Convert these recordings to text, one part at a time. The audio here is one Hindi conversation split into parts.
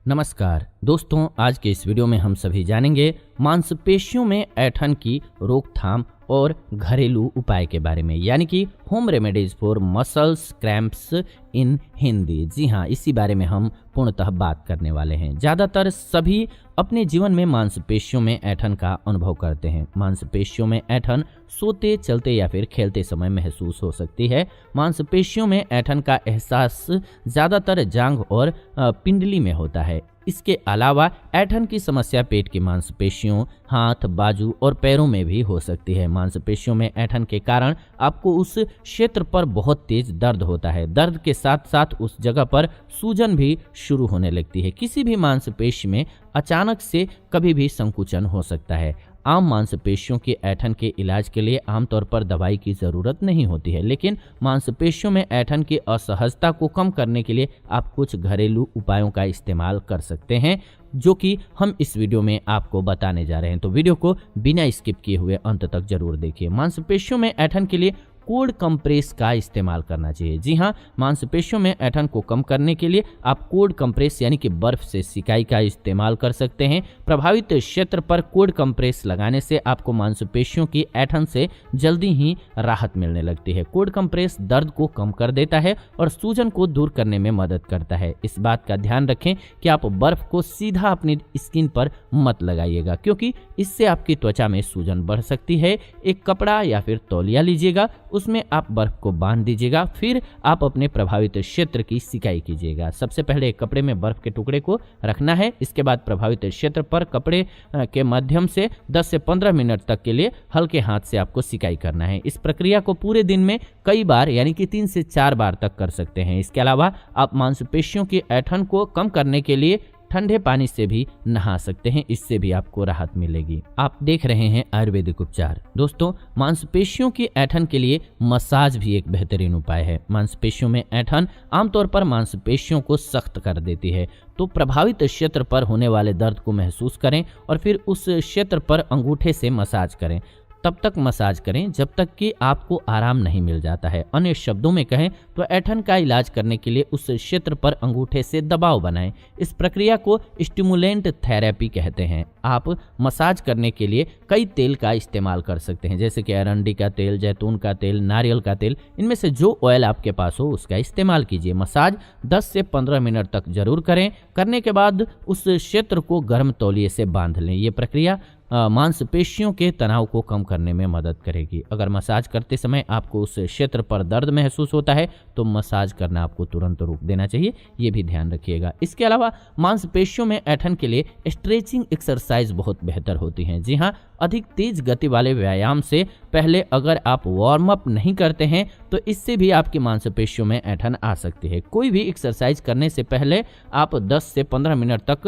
नमस्कार दोस्तों, आज के इस वीडियो में हम सभी जानेंगे मांसपेशियों में ऐंठन की रोकथाम और घरेलू उपाय के बारे में, यानी कि home remedies for muscles cramps in Hindi. जी हाँ, इसी बारे में हम पूर्णतः बात करने वाले हैं। ज़्यादातर सभी अपने जीवन में मांसपेशियों में ऐंठन का अनुभव करते हैं। मांसपेशियों में ऐंठन सोते, चलते या फिर खेलते समय महसूस हो सकती है। मांसपेशियों में ऐंठन का एहसास ज़्यादातर जांघ और पिंडली में होता है। इसके अलावा ऐंठन की समस्या पेट की मांसपेशियों, हाथ, बाजू और पैरों में भी हो सकती है। मांसपेशियों में ऐंठन के कारण आपको उस क्षेत्र पर बहुत तेज दर्द होता है। दर्द के साथ साथ उस जगह पर सूजन भी शुरू होने लगती है। किसी भी मांसपेशी में अचानक से कभी भी संकुचन हो सकता है। आम मांसपेशियों के ऐंठन के इलाज के लिए आमतौर पर दवाई की ज़रूरत नहीं होती है, लेकिन मांसपेशियों में ऐंठन की असहजता को कम करने के लिए आप कुछ घरेलू उपायों का इस्तेमाल कर सकते हैं, जो कि हम इस वीडियो में आपको बताने जा रहे हैं। तो वीडियो को बिना स्किप किए हुए अंत तक जरूर देखिए। मांसपेशियों में ऐंठन के लिए कोल्ड कंप्रेस का इस्तेमाल करना चाहिए। जी हाँ, मांसपेशियों में ऐंठन को कम करने के लिए आप कोल्ड कंप्रेस यानी कि बर्फ से सिकाई का इस्तेमाल कर सकते हैं। प्रभावित क्षेत्र पर कोल्ड कंप्रेस लगाने से आपको मांसपेशियों की ऐंठन से जल्दी ही राहत मिलने लगती है। कोल्ड कंप्रेस दर्द को कम कर देता है और सूजन को दूर करने में मदद करता है। इस बात का ध्यान रखें कि आप बर्फ को सीधा अपनी स्किन पर मत लगाइएगा, क्योंकि इससे आपकी त्वचा में सूजन बढ़ सकती है। एक कपड़ा या फिर तौलिया लीजिएगा, उसमें आप बर्फ को बांध दीजिएगा, फिर आप अपने प्रभावित क्षेत्र की सिकाई कीजिएगा। सबसे पहले एक कपड़े में बर्फ के टुकड़े को रखना है। इसके बाद प्रभावित क्षेत्र पर कपड़े के माध्यम से 10 से 15 मिनट तक के लिए हल्के हाथ से आपको सिकाई करना है। इस प्रक्रिया को पूरे दिन में कई बार यानी कि 3 से 4 बार तक कर सकते हैं। इसके अलावा आप मांसपेशियों की ऐंठन को कम करने के लिए ठंडे पानी से भी नहा सकते हैं, इससे भी आपको राहत मिलेगी। आप देख रहे हैं आयुर्वेदिक उपचार। दोस्तों, मांसपेशियों की ऐंठन के लिए मसाज भी एक बेहतरीन उपाय है। मांसपेशियों में ऐंठन आमतौर पर मांसपेशियों को सख्त कर देती है, तो प्रभावित क्षेत्र पर होने वाले दर्द को महसूस करें और फिर उस क्षेत्र पर अंगूठे से मसाज करें। तब तक मसाज करें जब तक कि आपको आराम नहीं मिल जाता है। अन्य शब्दों में कहें तो ऐंठन का इलाज करने के लिए उस क्षेत्र पर अंगूठे से दबाव बनाएं। इस प्रक्रिया को स्टिमुलेंट थेरेपी कहते हैं। आप मसाज करने के लिए कई तेल का इस्तेमाल कर सकते हैं, जैसे कि अरंडी का तेल, जैतून का तेल, नारियल का तेल। इनमें से जो ऑयल आपके पास हो उसका इस्तेमाल कीजिए। मसाज 10 से 15 मिनट तक जरूर करें। करने के बाद उस क्षेत्र को गर्म तौलिए से बांध लें। ये प्रक्रिया मांसपेशियों के तनाव को कम करने में मदद करेगी। अगर मसाज करते समय आपको उस क्षेत्र पर दर्द महसूस होता है तो मसाज करना आपको तुरंत रोक देना चाहिए, ये भी ध्यान रखिएगा। इसके अलावा मांसपेशियों में ऐंठन के लिए स्ट्रेचिंग एक्सरसाइज बहुत बेहतर होती हैं। जी हाँ, अधिक तेज गति वाले व्यायाम से पहले अगर आप वार्म अप नहीं करते हैं तो इससे भी आपकी मांसपेशियों में ऐंठन आ सकती है। कोई भी एक्सरसाइज करने से पहले आप 10 से 15 मिनट तक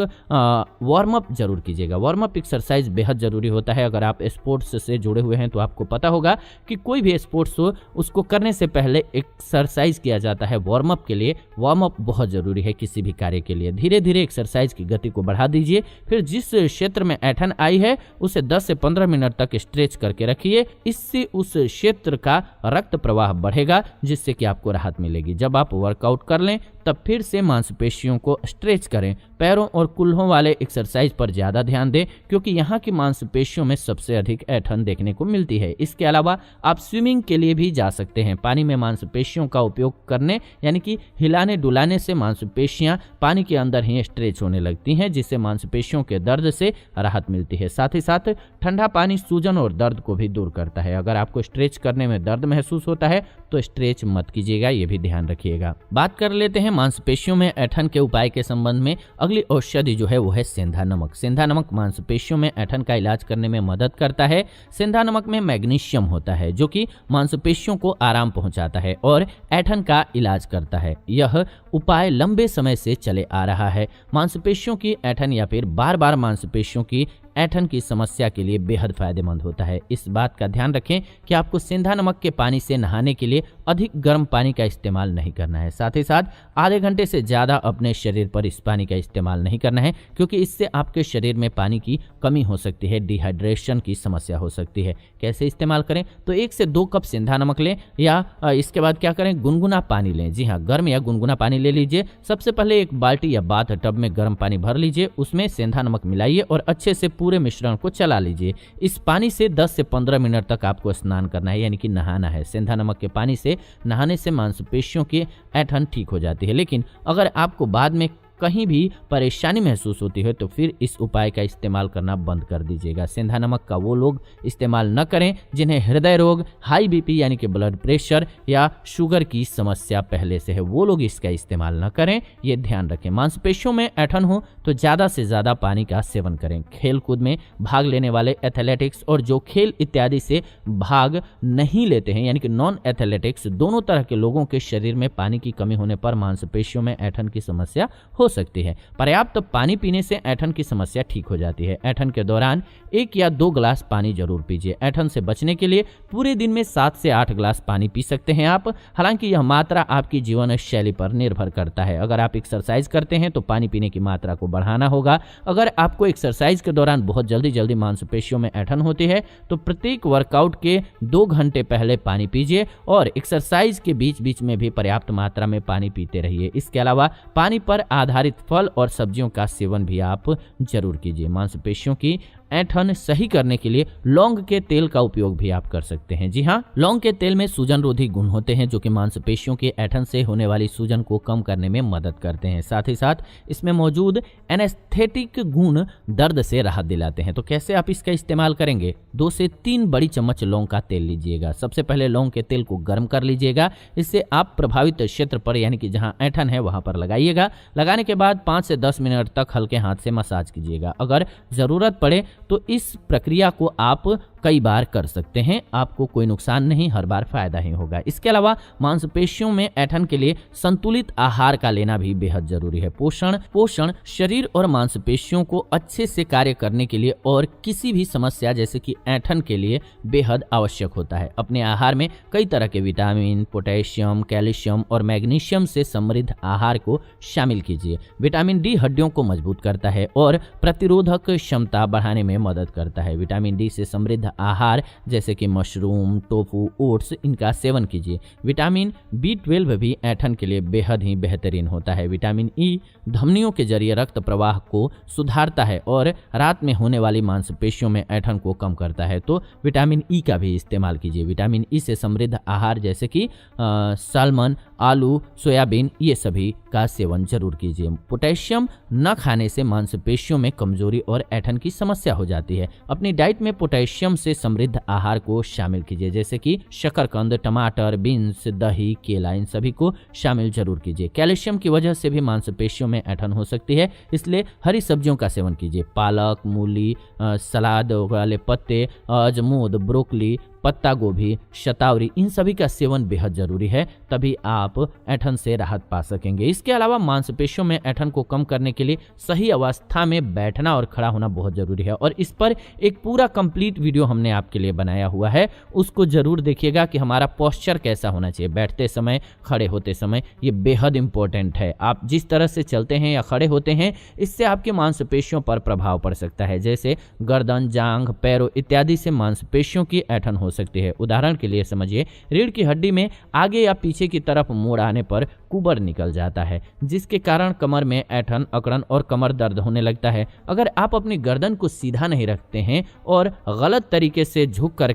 वार्म अप जरूर कीजिएगा। वार्म अप एक्सरसाइज बेहद जरूरी होता है। अगर आप स्पोर्ट्स से जुड़े हुए हैं तो आपको पता होगा कि कोई भी स्पोर्ट्स हो उसको करने से पहले एक्सरसाइज किया जाता है वार्म अप के लिए। वार्म अप बहुत जरूरी है किसी भी कार्य के लिए। धीरे धीरे एक्सरसाइज की गति को बढ़ा दीजिए। फिर जिस क्षेत्र में ऐंठन आई है उसे 10 से 15 मिनट तक स्ट्रेच करके रखिए। इससे उस क्षेत्र का रक्त प्रवाह बढ़ेगा, जिससे कि आपको राहत मिलेगी। जब आप वर्कआउट कर लें तब फिर से मांसपेशियों को स्ट्रेच करें। पैरों और कुल्हों वाले एक्सरसाइज पर ज़्यादा ध्यान दें, क्योंकि यहाँ की मांसपेशियों में सबसे अधिक ऐंठन देखने को मिलती है। इसके अलावा आप स्विमिंग के लिए भी जा सकते हैं। पानी में मांसपेशियों का उपयोग करने यानी कि हिलाने डुलाने से मांसपेशियां पानी के अंदर ही स्ट्रेच होने लगती हैं, जिससे मांसपेशियों के दर्द से राहत मिलती है। साथ ही साथ ठंडा पानी सूजन और दर्द को भी दूर करता है। अगर आपको स्ट्रेच करने में दर्द महसूस होता है तो स्ट्रेच मत कीजिएगा, ये भी ध्यान रखिएगा। बात कर लेते हैं मांसपेशियों में ऐंठन के उपाय के संबंध में। अगली औषधि जो है वो है सेंधा नमक। सेंधा नमक मांसपेशियों में ऐंठन का इलाज करने में मदद करता है। सेंधा नमक में मैग्नीशियम होता है, जो कि मांसपेशियों को आराम पहुंचाता है और ऐंठन का इलाज करता है। यह उपाय लंबे समय से चले आ रहा है। मांसपेशियों की ऐंठन या फिर बार बार मांसपेशियों की ऐंठन की समस्या के लिए बेहद फायदेमंद होता है। इस बात का ध्यान रखें कि आपको सेंधा नमक के पानी से नहाने के लिए अधिक गर्म पानी का इस्तेमाल नहीं करना है। साथ ही साथ आधे घंटे से ज़्यादा अपने शरीर पर इस पानी का इस्तेमाल नहीं करना है, क्योंकि इससे आपके शरीर में पानी की कमी हो सकती है, डिहाइड्रेशन की समस्या हो सकती है। कैसे इस्तेमाल करें? तो 1 से 2 कप सेंधा नमक लें या इसके बाद क्या करें, गुनगुना पानी लें। जी हाँ, गर्म या गुनगुना पानी ले लीजिए। सबसे पहले एक बाल्टी या बाथ टब में गर्म पानी भर लीजिए, उसमें सेंधा नमक मिलाइए और अच्छे से पूरे मिश्रण को चला लीजिए। इस पानी से 10 से 15 मिनट तक आपको स्नान करना है, यानी कि नहाना है। सेंधा नमक के पानी से नहाने से मांसपेशियों की ऐंठन ठीक हो जाती है। लेकिन अगर आपको बाद में कहीं भी परेशानी महसूस होती है तो फिर इस उपाय का इस्तेमाल करना बंद कर दीजिएगा। सेंधा नमक का वो लोग इस्तेमाल न करें जिन्हें हृदय रोग, हाई बीपी यानी कि ब्लड प्रेशर या शुगर की समस्या पहले से है, वो लोग इसका इस्तेमाल न करें, ये ध्यान रखें। मांसपेशियों में ऐंठन हो तो ज़्यादा से ज़्यादा पानी का सेवन करें। खेल कूद में भाग लेने वाले एथलेटिक्स और जो खेल इत्यादि से भाग नहीं लेते हैं यानी कि नॉन एथलेटिक्स, दोनों तरह के लोगों के शरीर में पानी की कमी होने पर मांसपेशियों में ऐंठन की समस्या हो सकती है। पर्याप्त पानी पीने से ऐंठन की समस्या ठीक हो जाती है। ऐंठन के दौरान 1 या 2 गिलास पानी जरूर पीजिए। ऐंठन से बचने के लिए पूरे दिन में 7 से 8 गिलास पानी पी सकते हैं आप। हालांकि यह मात्रा आपकी जीवन शैली पर निर्भर करता है। अगर आप एक्सरसाइज करते हैं तो पानी पीने की मात्रा को बढ़ाना होगा। अगर आपको एक्सरसाइज के दौरान बहुत जल्दी मांसपेशियों में ऐंठन होती है तो प्रत्येक वर्कआउट के 2 घंटे पहले पानी पीजिए और एक्सरसाइज के बीच बीच में भी पर्याप्त मात्रा में पानी पीते रहिए। इसके अलावा पानी पर आधारित फल और सब्जियों का सेवन भी आप जरूर कीजिए। मांसपेशियों की ऐंठन सही करने के लिए लौंग के तेल का उपयोग भी आप कर सकते हैं। जी हाँ, लौंग के तेल में सूजन रोधी गुण होते हैं जो कि मांसपेशियों के ऐंठन से होने वाली सूजन को कम करने में मदद करते हैं। साथ ही साथ इसमें मौजूद एनेस्थेटिक गुण दर्द से राहत दिलाते हैं। तो कैसे आप इसका इस्तेमाल करेंगे? 2 से 3 बड़ी चम्मच लौंग का तेल लीजिएगा। सबसे पहले लौंग के तेल को गर्म कर लीजिएगा। इससे आप प्रभावित क्षेत्र पर यानी कि जहां ऐंठन है वहां पर लगाइएगा। लगाने के बाद 5 से 10 मिनट तक हल्के हाथ से मसाज कीजिएगा। अगर जरूरत पड़े तो इस प्रक्रिया को आप कई बार कर सकते हैं, आपको कोई नुकसान नहीं, हर बार फायदा ही होगा। इसके अलावा मांसपेशियों में ऐंठन के लिए संतुलित आहार का लेना भी बेहद जरूरी है। पोषण शरीर और मांसपेशियों को अच्छे से कार्य करने के लिए और किसी भी समस्या जैसे कि ऐंठन के लिए बेहद आवश्यक होता है। अपने आहार में कई तरह के विटामिन, पोटेशियम, कैल्शियम और मैग्नीशियम से समृद्ध आहार को शामिल कीजिए। विटामिन डी हड्डियों को मजबूत करता है और प्रतिरोधक क्षमता बढ़ाने में मदद करता है। विटामिन डी से समृद्ध आहार जैसे कि मशरूम, टोफू, ओट्स, इनका सेवन कीजिए। विटामिन B12 भी ऐंठन के लिए बेहद ही बेहतरीन होता है। विटामिन ई धमनियों के जरिए रक्त प्रवाह को सुधारता है और रात में होने वाली मांसपेशियों में ऐंठन को कम करता है। तो विटामिन ई का भी इस्तेमाल कीजिए। विटामिन ई से समृद्ध आहार जैसे कि सालमन, आलू, सोयाबीन, ये सभी का सेवन जरूर कीजिए। पोटेशियम न खाने से मांसपेशियों में कमजोरी और ऐंठन की समस्या हो जाती है। अपनी डाइट में पोटेशियम से समृद्ध आहार को शामिल कीजिए जैसे कि शकरकंद, टमाटर, बीन्स, दही, केला, इन सभी को शामिल जरूर कीजिए। कैल्शियम की वजह से भी मांसपेशियों में ऐंठन हो सकती है, इसलिए हरी सब्जियों का सेवन कीजिए। पालक, मूली, सलाद वाले पत्ते, अजमोद, ब्रोकली, पत्ता गोभी, शतावरी, इन सभी का सेवन बेहद जरूरी है, तभी आप ऐंठन से राहत पा सकेंगे। इसके अलावा मांसपेशियों में ऐंठन को कम करने के लिए सही अवस्था में बैठना और खड़ा होना बहुत जरूरी है और इस पर एक पूरा कंप्लीट वीडियो हमने आपके लिए बनाया हुआ है, उसको जरूर देखिएगा कि हमारा पोस्चर कैसा होना चाहिए बैठते समय, खड़े होते समय। ये बेहद इंपॉर्टेंट है। आप जिस तरह से चलते हैं या खड़े होते हैं इससे आपकी मांसपेशियों पर प्रभाव पड़ सकता है, जैसे गर्दन, जांघ, पैरों इत्यादि से मांसपेशियों की ऐंठन हो सकती है। उदाहरण के लिए समझिए, रीढ़ की हड्डी में आगे या पीछे की तरफ मोड़ आने पर कुबर निकल जाता है, जिसके कारण कमर में ऐंठन, अकड़न और कमर दर्द होने लगता है। अगर आप अपनी गर्दन को सीधा नहीं रखते हैं और गलत तरीके से झुका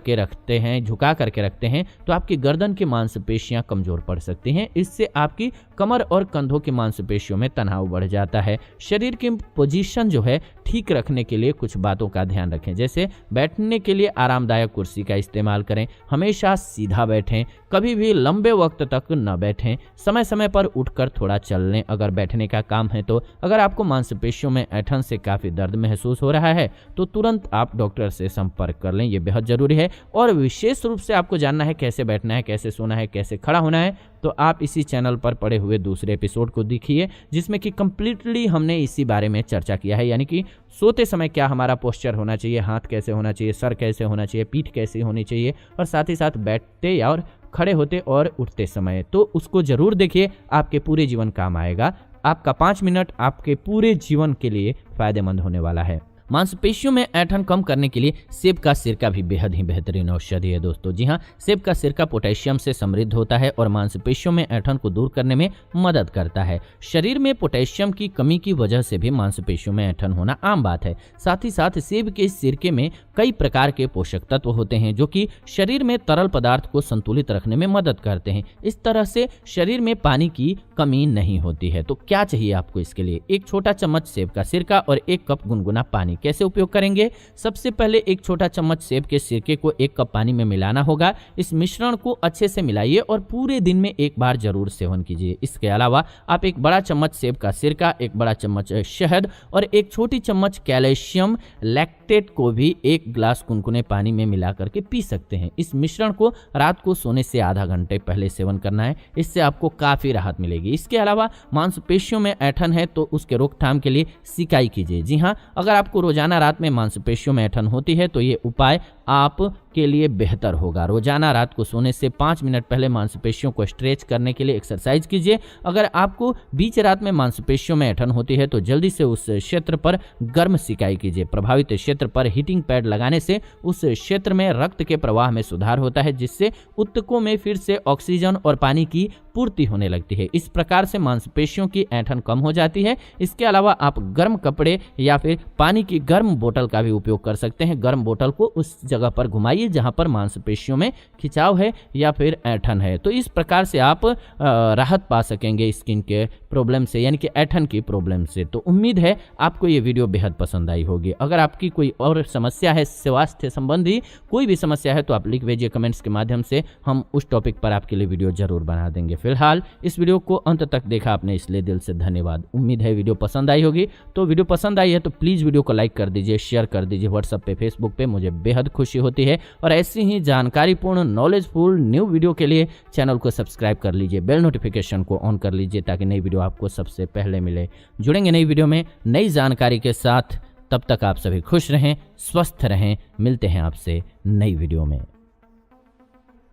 करके रखते हैं तो आपकी गर्दन की मांसपेशियां कमजोर पड़ सकती हैं। इससे आपकी कमर और कंधों की मांसपेशियों में तनाव बढ़ जाता है। शरीर की पोजीशन जो है ठीक रखने के लिए कुछ बातों का ध्यान रखें, जैसे बैठने के लिए आरामदायक कुर्सी का इस्तेमाल करें, हमेशा सीधा बैठें, कभी भी लंबे वक्त तक न बैठें, समय समय पर उठकर थोड़ा चल लें अगर बैठने का काम है तो। अगर आपको मांसपेशियों में ऐंठन से काफी दर्द महसूस हो रहा है तो तुरंत आप डॉक्टर से संपर्क कर लें, ये बेहद जरूरी है। और विशेष रूप से आपको जानना है कैसे बैठना है, कैसे सोना है, कैसे खड़ा होना है, तो आप इसी चैनल पर पड़े हुए दूसरे एपिसोड को देखिए जिसमें कि कंप्लीटली हमने इसी बारे में चर्चा किया है, यानी कि सोते समय क्या हमारा पोस्चर होना चाहिए, हाथ कैसे होना चाहिए, सर कैसे होना चाहिए, पीठ कैसी होनी चाहिए, और साथ ही साथ बैठते और खड़े होते और उठते समय। तो उसको ज़रूर देखिए, आपके पूरे जीवन काम आएगा। आपका 5 मिनट आपके पूरे जीवन के लिए फ़ायदेमंद होने वाला है। मांसपेशियों में ऐंठन कम करने के लिए सेब का सिरका भी बेहद ही बेहतरीन औषधि है दोस्तों। जी हाँ, सेब का सिरका पोटेशियम से समृद्ध होता है और मांसपेशियों में ऐंठन को दूर करने में मदद करता है। शरीर में पोटेशियम की कमी की वजह से भी मांसपेशियों में ऐंठन होना आम बात है। साथ ही साथ सेब के सिरके में कई प्रकार के पोषक तत्व होते हैं जो कि शरीर में तरल पदार्थ को संतुलित रखने में मदद करते हैं। इस तरह से शरीर में पानी की कमी नहीं होती है। तो क्या चाहिए आपको इसके लिए? एक छोटा चम्मच सेब का सिरका और 1 कप गुनगुना पानी। कैसे उपयोग करेंगे? सबसे पहले एक छोटा चम्मच सेब के सिरके को 1 कप पानी में मिलाना होगा। इस मिश्रण को अच्छे से मिलाइए और पूरे दिन में एक बार जरूर सेवन कीजिए। इसके अलावा आप 1 बड़ा चम्मच सेब का सिरका, 1 बड़ा चम्मच शहद और 1 छोटी चम्मच कैल्शियम लैक्टेट को भी 1 ग्लास गुनगुने पानी में मिला करके पी सकते हैं। इस मिश्रण को रात को सोने से आधा घंटे पहले सेवन करना है। इससे आपको काफी राहत मिलेगी। इसके अलावा मांसपेशियों में ऐंठन है तो उसके रोकथाम के लिए सिकाई कीजिए। जी हाँ, अगर आपको रोजाना रात में मांसपेशियों में ऐंठन होती है तो ये उपाय आप के लिए बेहतर होगा। रोजाना रात को सोने से 5 मिनट पहले मांसपेशियों को स्ट्रेच करने के लिए एक्सरसाइज कीजिए। अगर आपको बीच रात में मांसपेशियों में ऐंठन होती है तो जल्दी से उस क्षेत्र पर गर्म सिकाई कीजिए। प्रभावित क्षेत्र पर हीटिंग पैड लगाने से उस क्षेत्र में रक्त के प्रवाह में सुधार होता है, जिससे ऊतकों में फिर से ऑक्सीजन और पानी की पूर्ति होने लगती है। इस प्रकार से मांसपेशियों की ऐंठन कम हो जाती है। इसके अलावा आप गर्म कपड़े या फिर पानी की गर्म बोतल का भी उपयोग कर सकते हैं। गर्म बोतल को उस जगह पर घुमाइए जहां पर मांसपेशियों में खिंचाव है या फिर ऐंठन है। तो इस प्रकार से आप राहत पा सकेंगे स्किन के प्रॉब्लम से, यानी कि ऐंठन की प्रॉब्लम से। तो उम्मीद है आपको ये वीडियो बेहद पसंद आई होगी। अगर आपकी कोई और समस्या है, स्वास्थ्य संबंधी कोई भी समस्या है, तो आप लिख भेजिए कमेंट्स के माध्यम से। हम उस टॉपिक पर आपके लिए वीडियो जरूर बना देंगे। फिलहाल इस वीडियो को अंत तक देखा आपने, इसलिए दिल से धन्यवाद। उम्मीद है वीडियो पसंद आई होगी। तो वीडियो पसंद आई है तो प्लीज़ वीडियो को लाइक कर दीजिए, शेयर कर दीजिए व्हाट्सएप पे, फेसबुक पे, मुझे बेहद खुशी होती है। और ऐसी ही जानकारीपूर्ण नॉलेजफुल न्यू वीडियो के लिए चैनल को सब्सक्राइब कर लीजिए, बेल नोटिफिकेशन को ऑन कर लीजिए ताकि नई वीडियो आपको सबसे पहले मिले। जुड़ेंगे नई वीडियो में नई जानकारी के साथ। तब तक आप सभी खुश रहें, स्वस्थ रहें। मिलते हैं आपसे नई वीडियो में।